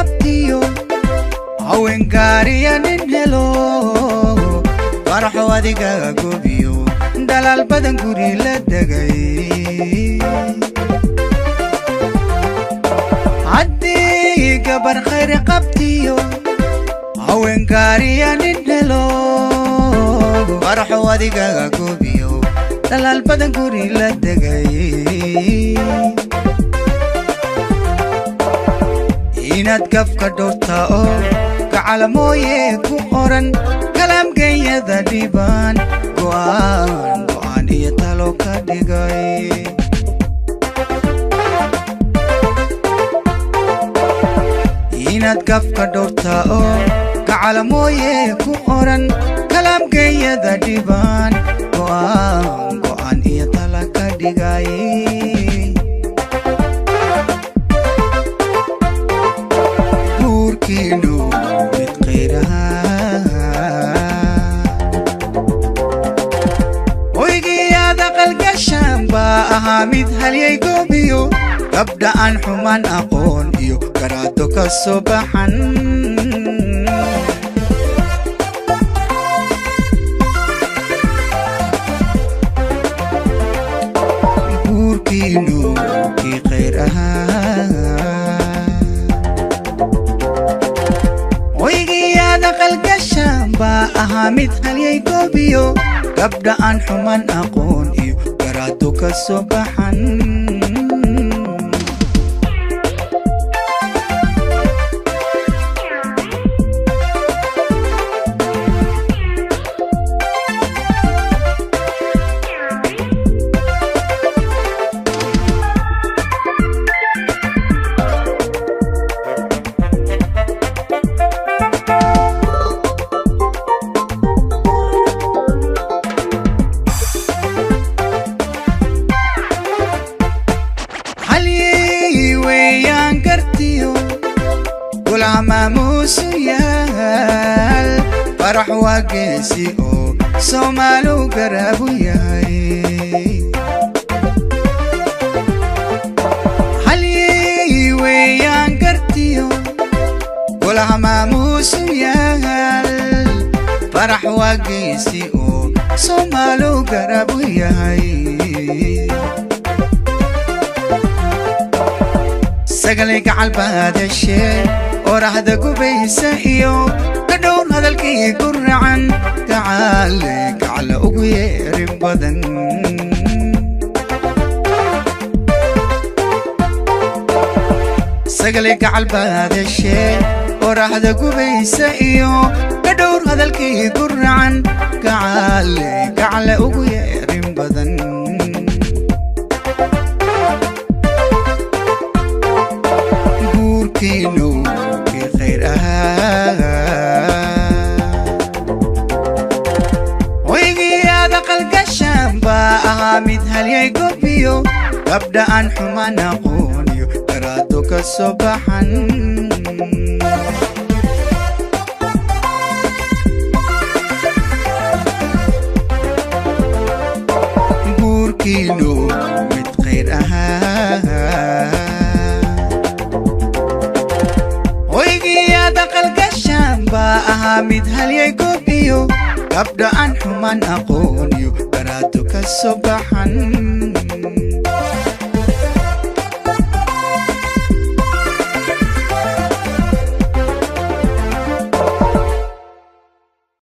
qabtiyo haween gaariya nin helo farxo adiga goobiyo dalal badan guri la degay haddii gabar khayr qabtiyo haween gaariya nin helo farxo adiga goobiyo dalal badan guri la degay inaad gafka dhowrta oo gacala mooye ku oran kalaam geeyada dhibaan go'aan iyo talo ka dhigay inaad gafka dhowrta oo gacala mooye ku oran kalaam geeyada dhibaan go'aan iyo talo ka dhigay mid halyay goobiyo gabdha aan xumaan aqoon iyo garaado ka soo baxan guurkiinu kii khayr ahaa waygiyaada qalgashaan baa ahaa mid halyay goobiyo gabdha aan xumaan aqoon iyo garaado ka soo baxan maamuusuyaal farax waa geesi oo Soomaaliu garaabu yahay halyey weeyaan gartiyo golaha maamuusuyaal farax waa geesi oo Soomaaliu garaabu yahay sagalay gacal baadashay ورحدة قبيسة إيو كدون هذا الكي قرعن تعالك على أقوير بدن سقلك عالبهذا الشيء ورحدة قبيسة إيو كدون هذا الكي قرعن تعالك على أقوير بدن قوركينو mid halyay goobiyo gabdha aan xumaan aqoon iyo garaado ka soo baxan guurkiinu mid khayr ahaa hoygiyaada qalgashaan baa ahaa mid halyay goobiyo gabdha aan xumaan aqoon iyo garaado ka soo baxan